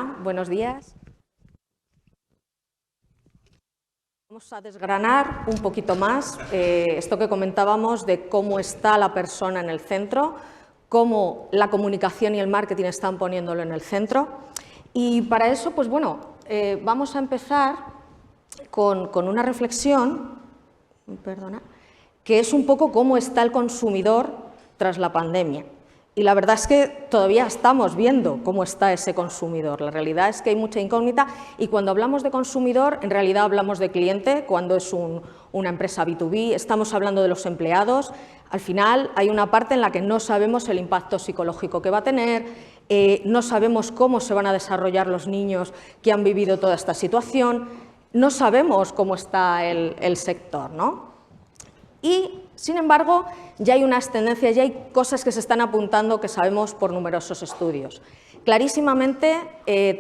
Hola, buenos días. Vamos a desgranar un poquito más esto que comentábamos de cómo está la persona en el centro, cómo la comunicación y el marketing están poniéndolo en el centro. Y para eso, pues bueno, vamos a empezar con una reflexión, que es un poco cómo está el consumidor tras la pandemia. Y la verdad es que todavía estamos viendo cómo está ese consumidor. La realidad es que hay mucha incógnita y cuando hablamos de consumidor, en realidad hablamos de cliente, cuando es una empresa B2B, estamos hablando de los empleados. Al final hay una parte en la que no sabemos el impacto psicológico que va a tener, no sabemos cómo se van a desarrollar los niños que han vivido toda esta situación, no sabemos cómo está el sector, ¿no? Y, sin embargo, ya hay unas tendencias, ya hay cosas que se están apuntando que sabemos por numerosos estudios. Clarísimamente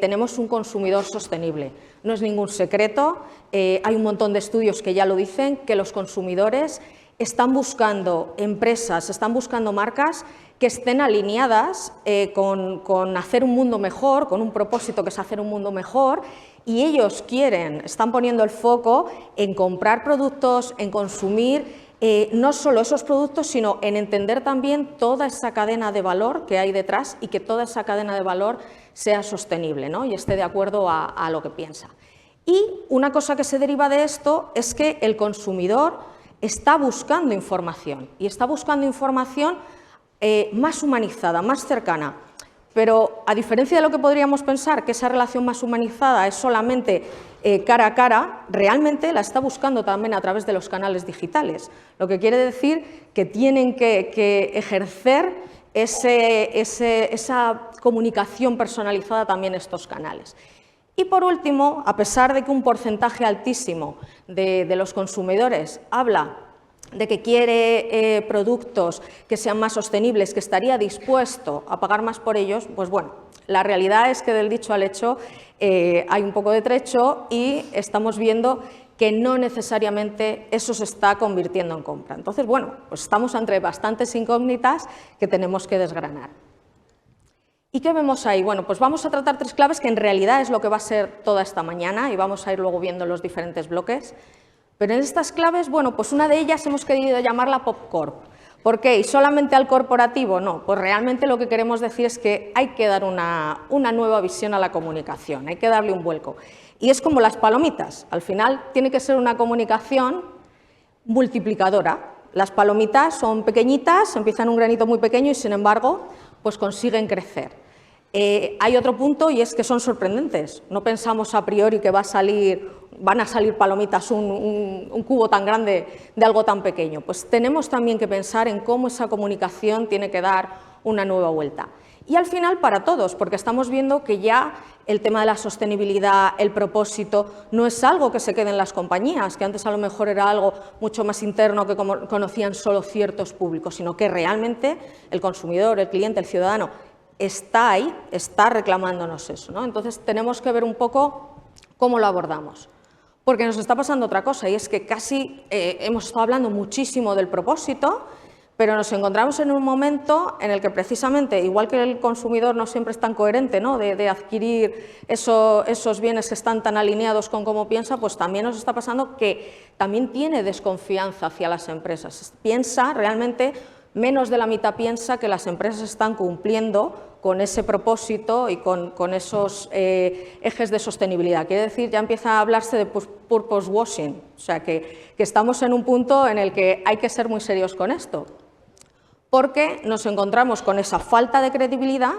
tenemos un consumidor sostenible. No es ningún secreto, hay un montón de estudios que ya lo dicen, que los consumidores están buscando empresas, están buscando marcas que estén alineadas con hacer un mundo mejor, con un propósito que es hacer un mundo mejor, y ellos están poniendo el foco en comprar productos, en consumir no solo esos productos, sino en entender también toda esa cadena de valor que hay detrás y que toda esa cadena de valor sea sostenible, ¿no? Y esté de acuerdo a lo que piensa. Y una cosa que se deriva de esto es que el consumidor está buscando información y está buscando información más humanizada, más cercana. Pero a diferencia de lo que podríamos pensar, que esa relación más humanizada es solamente cara a cara, realmente la está buscando también a través de los canales digitales. Lo que quiere decir que tienen que ejercer esa comunicación personalizada también estos canales. Y por último, a pesar de que un porcentaje altísimo de los consumidores habla de que quiere productos que sean más sostenibles, que estaría dispuesto a pagar más por ellos, pues bueno, la realidad es que del dicho al hecho hay un poco de trecho y estamos viendo que no necesariamente eso se está convirtiendo en compra. Entonces, bueno, pues estamos ante bastantes incógnitas que tenemos que desgranar. ¿Y qué vemos ahí? Bueno, pues vamos a tratar tres claves que en realidad es lo que va a ser toda esta mañana y vamos a ir luego viendo los diferentes bloques. Pero en estas claves, bueno, pues una de ellas hemos querido llamarla PopCorp. ¿Por qué? ¿Y solamente al corporativo? No, pues realmente lo que queremos decir es que hay que dar una nueva visión a la comunicación, hay que darle un vuelco. Y es como las palomitas, al final tiene que ser una comunicación multiplicadora. Las palomitas son pequeñitas, empiezan un granito muy pequeño y sin embargo, pues consiguen crecer. Hay otro punto y es que son sorprendentes. No pensamos a priori que van a salir palomitas, un cubo tan grande de algo tan pequeño. Pues tenemos también que pensar en cómo esa comunicación tiene que dar una nueva vuelta. Y al final para todos, porque estamos viendo que ya el tema de la sostenibilidad, el propósito, no es algo que se quede en las compañías, que antes a lo mejor era algo mucho más interno que conocían solo ciertos públicos, sino que realmente el consumidor, el cliente, el ciudadano está ahí, está reclamándonos eso, ¿no? Entonces tenemos que ver un poco cómo lo abordamos. Porque nos está pasando otra cosa y es que casi hemos estado hablando muchísimo del propósito, pero nos encontramos en un momento en el que precisamente, igual que el consumidor no siempre es tan coherente, ¿no? de adquirir esos bienes que están tan alineados con cómo piensa, pues también nos está pasando que también tiene desconfianza hacia las empresas. Piensa realmente, menos de la mitad piensa que las empresas están cumpliendo con ese propósito y con esos ejes de sostenibilidad. Quiere decir, ya empieza a hablarse de purpose washing, o sea que estamos en un punto en el que hay que ser muy serios con esto, porque nos encontramos con esa falta de credibilidad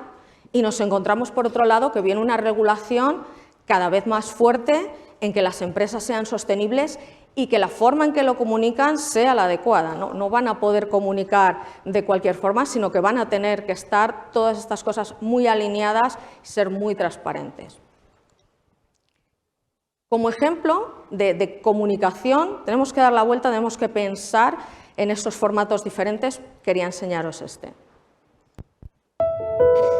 y nos encontramos, por otro lado, que viene una regulación cada vez más fuerte en que las empresas sean sostenibles y que la forma en que lo comunican sea la adecuada. No van a poder comunicar de cualquier forma, sino que van a tener que estar todas estas cosas muy alineadas y ser muy transparentes. Como ejemplo de comunicación, tenemos que dar la vuelta, tenemos que pensar en estos formatos diferentes. Quería enseñaros este.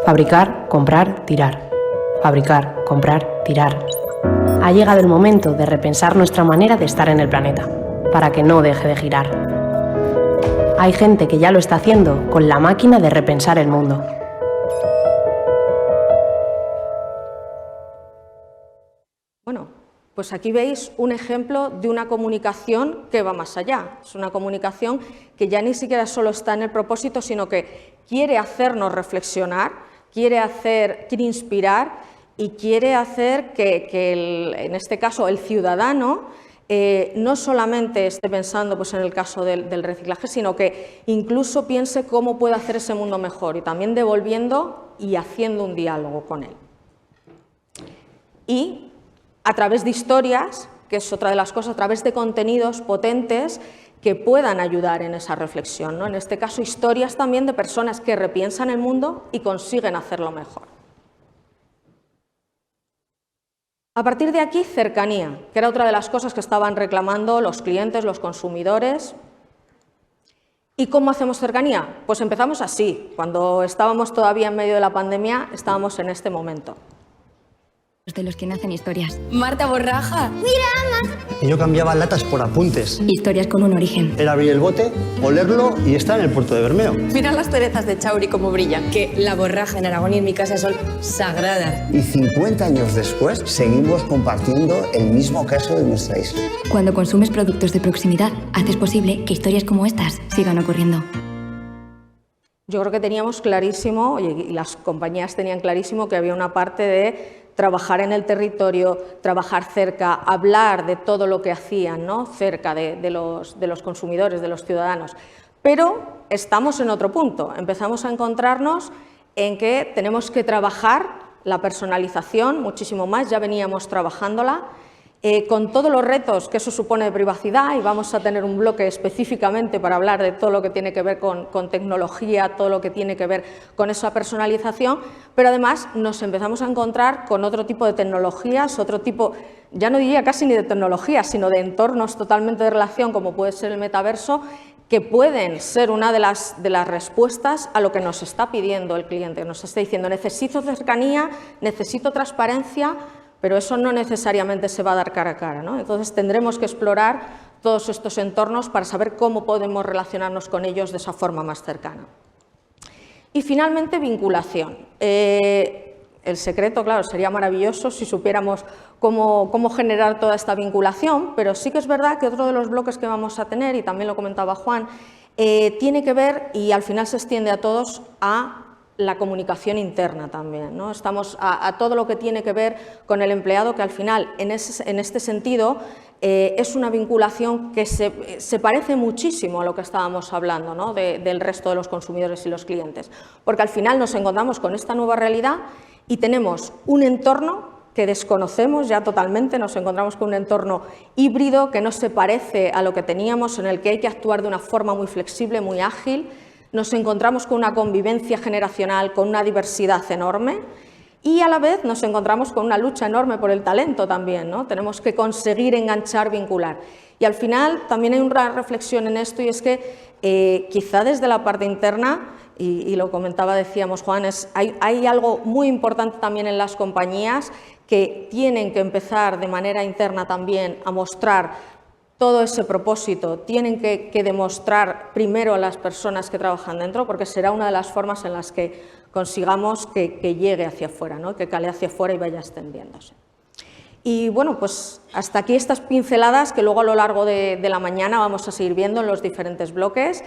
Fabricar, comprar, tirar. Fabricar, comprar, tirar. Ha llegado el momento de repensar nuestra manera de estar en el planeta, para que no deje de girar. Hay gente que ya lo está haciendo con la máquina de repensar el mundo. Pues aquí veis un ejemplo de una comunicación que va más allá. Es una comunicación que ya ni siquiera solo está en el propósito, sino que quiere hacernos reflexionar, quiere inspirar y quiere hacer que en este caso el ciudadano no solamente esté pensando pues, en el caso del reciclaje, sino que incluso piense cómo puede hacer ese mundo mejor y también devolviendo y haciendo un diálogo con él. Y a través de historias, que es otra de las cosas, a través de contenidos potentes que puedan ayudar en esa reflexión, ¿no? En este caso, historias también de personas que repiensan el mundo y consiguen hacerlo mejor. A partir de aquí, cercanía, que era otra de las cosas que estaban reclamando los clientes, los consumidores. ¿Y cómo hacemos cercanía? Pues empezamos así. Cuando estábamos todavía en medio de la pandemia, estábamos en este momento. De los que nacen historias. ¡Marta Borraja! ¡Mira, mamá! Y yo cambiaba latas por apuntes. Historias con un origen. Era abrir el bote, olerlo y estar en el puerto de Bermeo. Mira las cerezas de Chauri como brillan. Que la borraja en Aragón y en mi casa son sagradas. Y 50 años después seguimos compartiendo el mismo queso de nuestra isla. Cuando consumes productos de proximidad, haces posible que historias como estas sigan ocurriendo. Yo creo que teníamos clarísimo, y las compañías tenían clarísimo, que había una parte de trabajar en el territorio, trabajar cerca, hablar de todo lo que hacían, ¿no? Cerca de los consumidores, de los ciudadanos. Pero estamos en otro punto, empezamos a encontrarnos en que tenemos que trabajar la personalización muchísimo más, ya veníamos trabajándola, con todos los retos que eso supone de privacidad, y vamos a tener un bloque específicamente para hablar de todo lo que tiene que ver con tecnología, todo lo que tiene que ver con esa personalización, pero además nos empezamos a encontrar con otro tipo de tecnologías, otro tipo, ya no diría casi ni de tecnologías, sino de entornos totalmente de relación, como puede ser el metaverso, que pueden ser una de las respuestas a lo que nos está pidiendo el cliente. Nos está diciendo, necesito cercanía, necesito transparencia, pero eso no necesariamente se va a dar cara a cara, ¿no? Entonces tendremos que explorar todos estos entornos para saber cómo podemos relacionarnos con ellos de esa forma más cercana. Y finalmente, vinculación. El secreto, claro, sería maravilloso si supiéramos cómo generar toda esta vinculación, pero sí que es verdad que otro de los bloques que vamos a tener, y también lo comentaba Juan, tiene que ver, y al final se extiende a todos, a la comunicación interna también, ¿no? Estamos a todo lo que tiene que ver con el empleado, que al final, en este sentido, es una vinculación que se parece muchísimo a lo que estábamos hablando, ¿no? Del resto de los consumidores y los clientes, porque al final nos encontramos con esta nueva realidad y tenemos un entorno que desconocemos ya totalmente, nos encontramos con un entorno híbrido que no se parece a lo que teníamos, en el que hay que actuar de una forma muy flexible, muy ágil. Nos encontramos con una convivencia generacional, con una diversidad enorme y a la vez nos encontramos con una lucha enorme por el talento también, ¿no? Tenemos que conseguir enganchar, vincular. Y al final también hay una reflexión en esto, y es que quizá desde la parte interna, y lo comentaba, decíamos Juan, hay algo muy importante también en las compañías que tienen que empezar de manera interna también a mostrar todo ese propósito, tienen que demostrar primero a las personas que trabajan dentro, porque será una de las formas en las que consigamos que llegue hacia afuera, ¿no? Que cale hacia afuera y vaya extendiéndose. Y bueno, pues hasta aquí estas pinceladas que luego a lo largo de la mañana vamos a seguir viendo en los diferentes bloques.